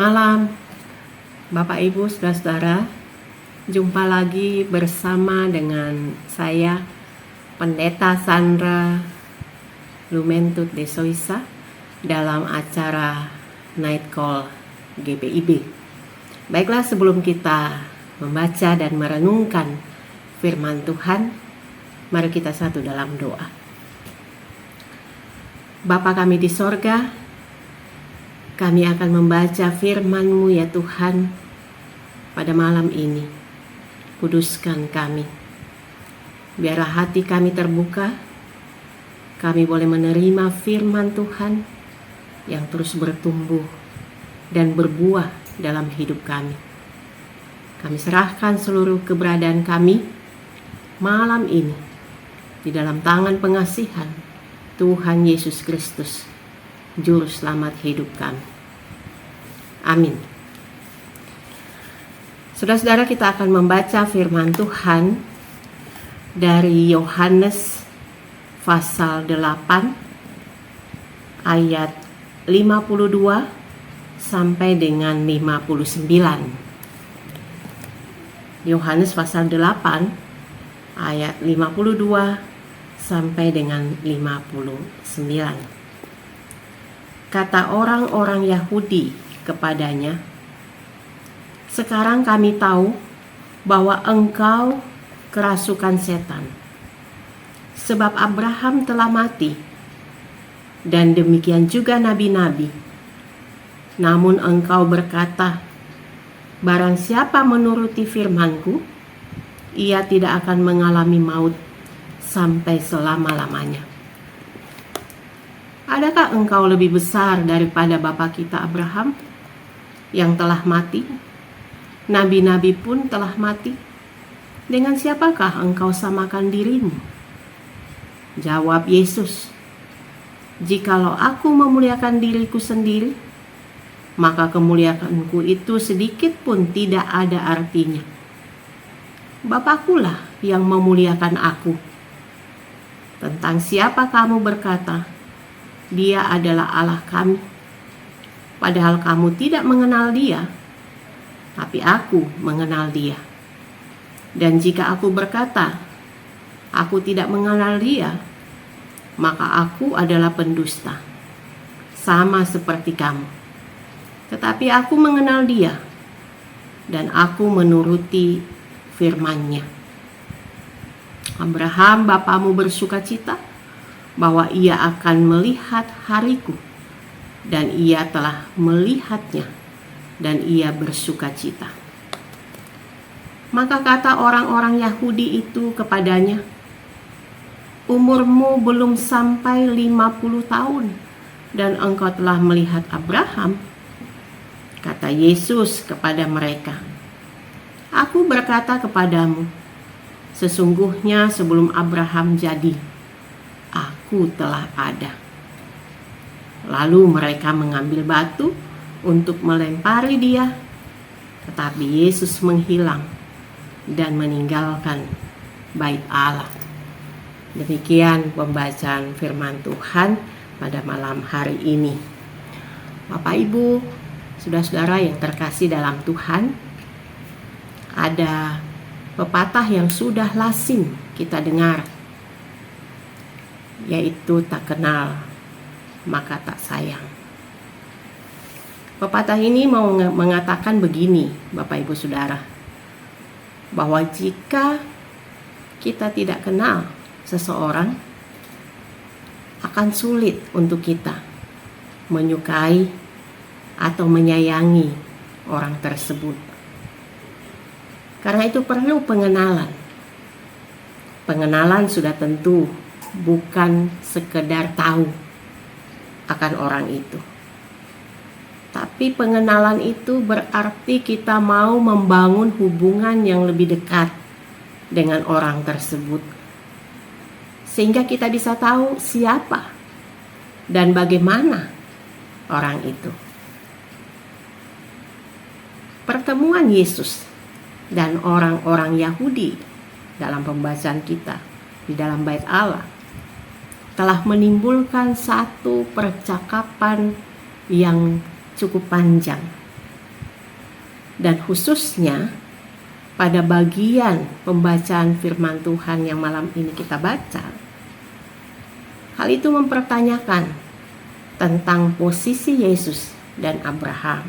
Malam, Bapak Ibu, Saudara-saudara. Jumpa lagi bersama dengan saya, Pendeta Sandra Lumentut de Soisa, dalam acara Night Call GPIB. Baiklah, sebelum kita membaca dan merenungkan firman Tuhan, mari kita satu dalam doa. Bapa kami di sorga, kami akan membaca firman-Mu ya Tuhan pada malam ini. Kuduskan kami. Biarlah hati kami terbuka. Kami boleh menerima firman Tuhan yang terus bertumbuh dan berbuah dalam hidup kami. Kami serahkan seluruh keberadaan kami malam ini di dalam tangan pengasihan Tuhan Yesus Kristus, Juru Selamat hidup kami. Amin. Saudara-saudara, kita akan membaca firman Tuhan dari Yohanes pasal 8 ayat 52 sampai dengan 59. Yohanes pasal 8 ayat 52 sampai dengan 59. Kata orang-orang Yahudi kepadanya, "Sekarang kami tahu bahwa engkau kerasukan setan, sebab Abraham telah mati, dan demikian juga nabi-nabi. Namun engkau berkata, barang siapa menuruti firman-Ku, ia tidak akan mengalami maut sampai selama-lamanya. Adakah engkau lebih besar daripada bapa kita Abraham yang telah mati? Nabi-nabi pun telah mati. Dengan siapakah engkau samakan dirimu?" Jawab Yesus, "Jikalau aku memuliakan diriku sendiri, maka kemuliaanku itu sedikit pun tidak ada artinya. Bapa-Kulah yang memuliakan aku. Tentang siapa kamu berkata, Dia adalah Allah kami, padahal kamu tidak mengenal Dia, tapi aku mengenal Dia. Dan jika aku berkata, aku tidak mengenal Dia, maka aku adalah pendusta, sama seperti kamu. Tetapi aku mengenal Dia, dan aku menuruti firman-Nya. Abraham bapamu bersukacita bahwa ia akan melihat hariku, dan ia telah melihatnya, dan ia bersukacita." Maka kata orang-orang Yahudi itu kepadanya, "Umurmu belum sampai 50 tahun, dan engkau telah melihat Abraham?" Kata Yesus kepada mereka, "Aku berkata kepadamu, sesungguhnya sebelum Abraham jadi, Aku telah ada." Lalu mereka mengambil batu untuk melempari Dia, tetapi Yesus menghilang dan meninggalkan bait Allah. Demikian pembacaan firman Tuhan pada malam hari ini. Bapak Ibu, saudara-saudara yang terkasih dalam Tuhan, ada pepatah yang sudah lazim kita dengar, yaitu tak kenal maka tak sayang. Pepatah ini mau mengatakan begini, Bapak Ibu Saudara, bahwa jika kita tidak kenal seseorang, akan sulit untuk kita menyukai atau menyayangi orang tersebut. Karena itu perlu pengenalan. Pengenalan sudah tentu bukan sekedar tahu akan orang itu, tapi pengenalan itu berarti kita mau membangun hubungan yang lebih dekat dengan orang tersebut, sehingga kita bisa tahu siapa dan bagaimana orang itu. Pertemuan Yesus dan orang-orang Yahudi dalam pembacaan kita di dalam bait Allah telah menimbulkan satu percakapan yang cukup panjang Dan khususnya pada bagian pembacaan firman Tuhan yang malam ini kita baca, hal itu mempertanyakan tentang posisi Yesus dan Abraham.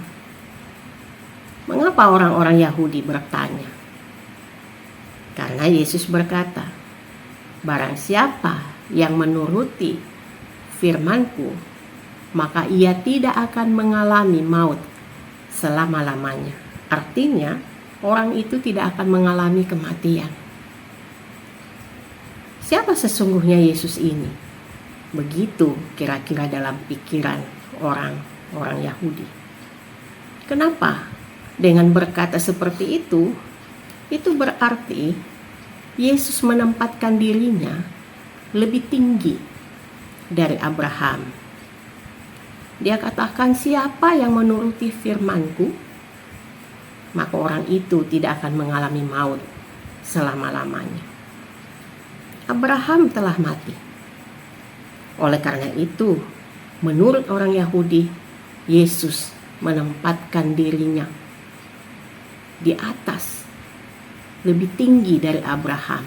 Mengapa orang-orang Yahudi bertanya? Karena Yesus berkata, "Barang siapa yang menuruti firman-Ku, maka ia tidak akan mengalami maut selama-lamanya." Artinya, orang itu tidak akan mengalami kematian. Siapa sesungguhnya Yesus ini? Begitu kira-kira dalam pikiran orang Yahudi. Kenapa? Dengan berkata seperti itu berarti Yesus menempatkan dirinya lebih tinggi dari Abraham. Dia katakan, "Siapa yang menuruti firman-Ku, maka orang itu tidak akan mengalami maut selama-lamanya." Abraham telah mati. Oleh karena itu, menurut orang Yahudi, Yesus menempatkan dirinya di atas, lebih tinggi dari Abraham.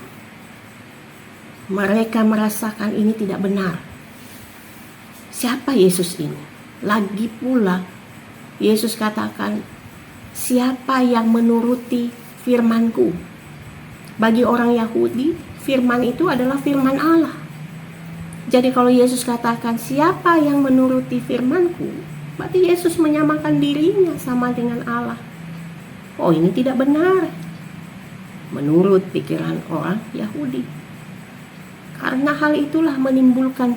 Mereka merasakan ini tidak benar. Siapa Yesus ini? Lagi pula, Yesus katakan, "Siapa yang menuruti firman-Ku?" Bagi orang Yahudi, firman itu adalah firman Allah. Jadi kalau Yesus katakan, "Siapa yang menuruti firman-Ku," berarti Yesus menyamakan dirinya sama dengan Allah. Oh, ini tidak benar menurut pikiran orang Yahudi. Karena hal itulah menimbulkan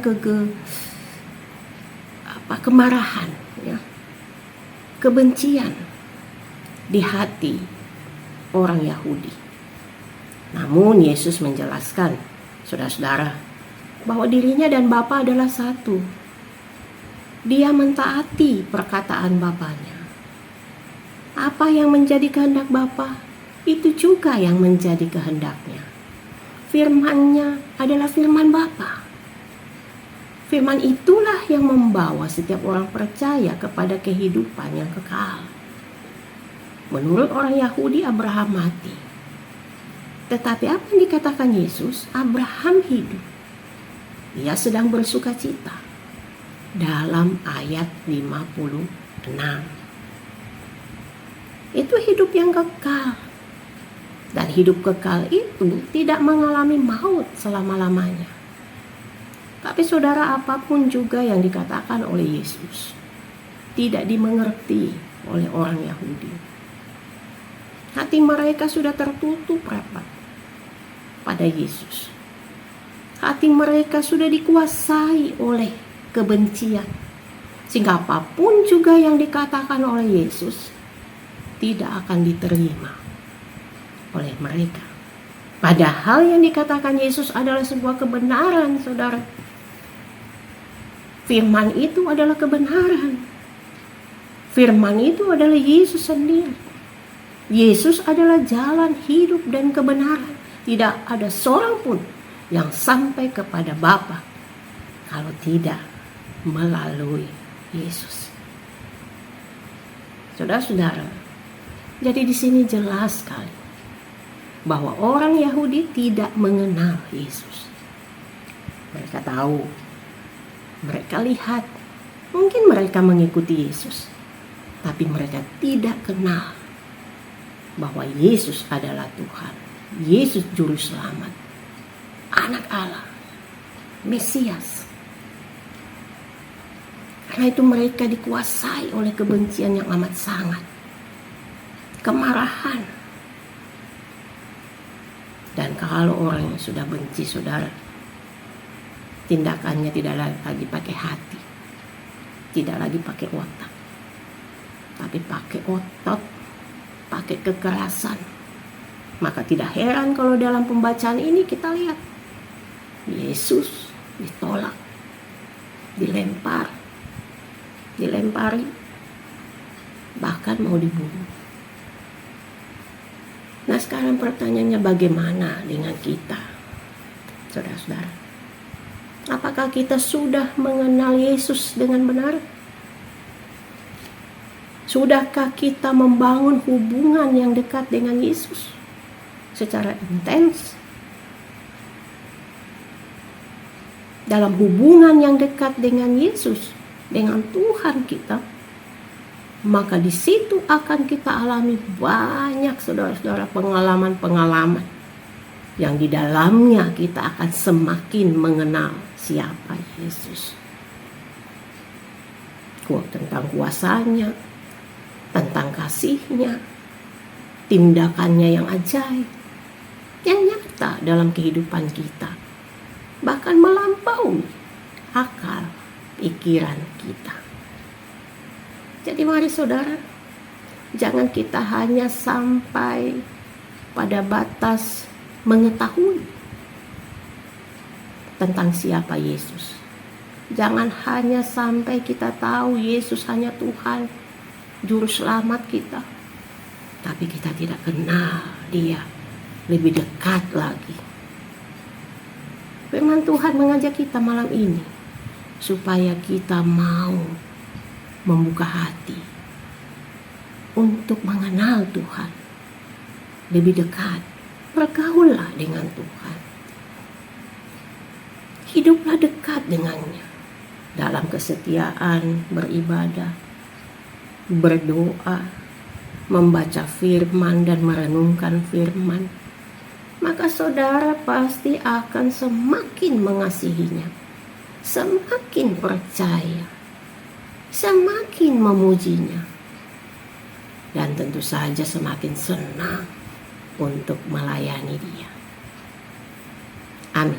kemarahan, ya, kebencian di hati orang Yahudi. Namun Yesus menjelaskan, saudara-saudara, bahwa dirinya dan Bapa adalah satu. Dia mentaati perkataan Bapanya. Apa yang menjadi kehendak Bapa, itu juga yang menjadi kehendaknya. Firman-Nya adalah firman Bapa. Firman itulah yang membawa setiap orang percaya kepada kehidupan yang kekal. Menurut orang Yahudi, Abraham mati. Tetapi apa yang dikatakan Yesus? Abraham hidup. Dia sedang bersuka cita. Dalam ayat 56. Itu hidup yang kekal. Dan hidup kekal itu tidak mengalami maut selama-lamanya. Tapi saudara, apapun juga yang dikatakan oleh Yesus tidak dimengerti oleh orang Yahudi. Hati mereka sudah tertutup rapat pada Yesus. Hati mereka sudah dikuasai oleh kebencian. Sehingga apapun juga yang dikatakan oleh Yesus tidak akan diterima oleh mereka. Padahal yang dikatakan Yesus adalah sebuah kebenaran, saudara. Firman itu adalah kebenaran. Firman itu adalah Yesus sendiri. Yesus adalah jalan hidup dan kebenaran. Tidak ada seorang pun yang sampai kepada Bapa kalau tidak melalui Yesus. Saudara-saudara, jadi di sini jelas sekali bahwa orang Yahudi tidak mengenal Yesus. Mereka tahu, mereka lihat, mungkin mereka mengikuti Yesus, tapi mereka tidak kenal bahwa Yesus adalah Tuhan, Yesus Juru Selamat, Anak Allah, Mesias. Karena itu mereka dikuasai oleh kebencian yang amat sangat, kemarahan. Dan kalau orang yang sudah benci, saudara, tindakannya tidak lagi pakai hati, tidak lagi pakai otak, tapi pakai otot, pakai kekerasan. Maka tidak heran kalau dalam pembacaan ini kita lihat Yesus ditolak, dilempari, bahkan mau dibunuh. Nah, sekarang pertanyaannya, bagaimana dengan kita, saudara-saudara? Apakah kita sudah mengenal Yesus dengan benar? Sudahkah kita membangun hubungan yang dekat dengan Yesus secara intens? Dalam hubungan yang dekat dengan Yesus, dengan Tuhan kita, maka di situ akan kita alami banyak saudara-saudara pengalaman-pengalaman yang di dalamnya kita akan semakin mengenal siapa Yesus. Tentang kuasanya, tentang kasihnya, tindakannya yang ajaib, yang nyata dalam kehidupan kita, bahkan melampaui akal pikiran kita. Jadi mari saudara, jangan kita hanya sampai pada batas mengetahui tentang siapa Yesus. Jangan hanya sampai kita tahu Yesus hanya Tuhan, Juru Selamat kita, tapi kita tidak kenal Dia lebih dekat lagi. Firman Tuhan mengajak kita malam ini supaya kita mau membuka hati untuk mengenal Tuhan lebih dekat. Bergaullah dengan Tuhan, hiduplah dekat dengannya dalam kesetiaan, beribadah, berdoa, membaca firman dan merenungkan firman. Maka saudara pasti akan semakin mengasihinya, semakin percaya, semakin memujinya, dan tentu saja semakin senang untuk melayani Dia. Amin.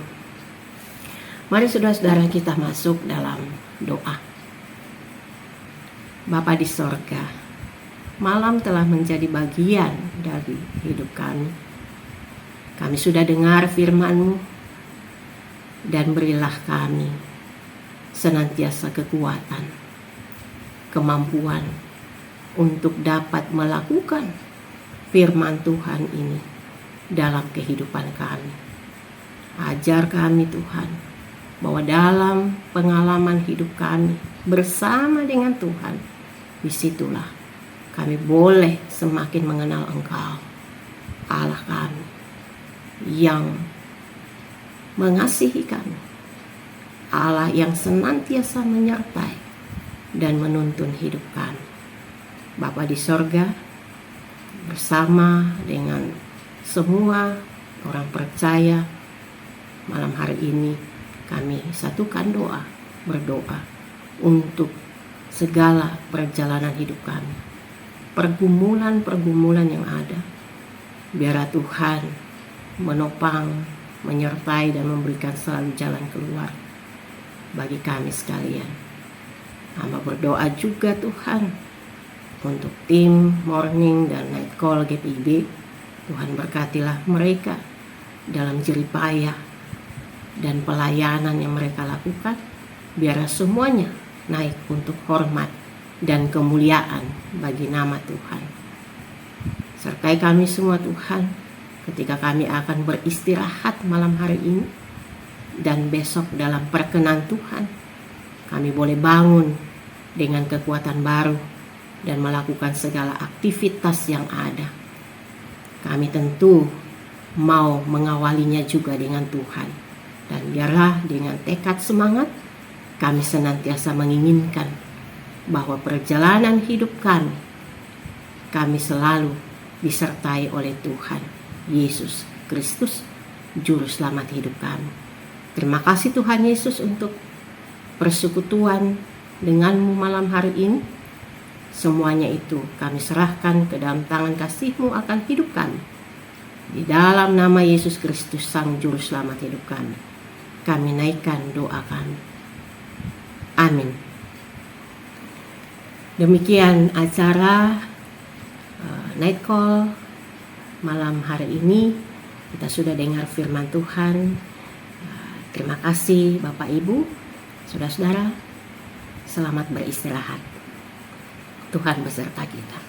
Mari saudara-saudara kita masuk dalam doa. Bapa di sorga, malam telah menjadi bagian dari hidup kami. Kami sudah dengar firman-Mu, dan berilah kami senantiasa kekuatan, kemampuan untuk dapat melakukan firman Tuhan ini dalam kehidupan kami. Ajar kami Tuhan, bahwa dalam pengalaman hidup kami bersama dengan Tuhan, disitulah kami boleh semakin mengenal Engkau, Allah kami, yang mengasihi kami, Allah yang senantiasa menyertai dan menuntun hidup kami. Bapa di sorga, bersama dengan semua orang percaya, malam hari ini kami satukan doa, berdoa untuk segala perjalanan hidup kami, pergumulan-pergumulan yang ada. Biarlah Tuhan menopang, menyertai dan memberikan selalu jalan keluar bagi kami sekalian. Hamba berdoa juga Tuhan untuk tim morning dan night call GPIB. Tuhan berkatilah mereka dalam jerih payah dan pelayanan yang mereka lakukan. Biarlah semuanya naik untuk hormat dan kemuliaan bagi nama Tuhan. Sertai kami semua Tuhan ketika kami akan beristirahat malam hari ini, dan besok dalam perkenan Tuhan kami boleh bangun dengan kekuatan baru dan melakukan segala aktivitas yang ada. Kami tentu mau mengawalinya juga dengan Tuhan. Dan biarlah dengan tekad semangat kami senantiasa menginginkan bahwa perjalanan hidup kami selalu disertai oleh Tuhan Yesus Kristus, Juru Selamat hidup kami. Terima kasih Tuhan Yesus untuk persekutuan dengan-Mu malam hari ini. Semuanya itu kami serahkan ke dalam tangan kasih-Mu akan hidup kami. Di dalam nama Yesus Kristus, Sang Juru Selamat hidup kami naikkan doa kami. Amin. Demikian acara night call malam hari ini. Kita sudah dengar firman Tuhan. Terima kasih Bapak Ibu, saudara-saudara. Selamat beristirahat. Tuhan beserta kita.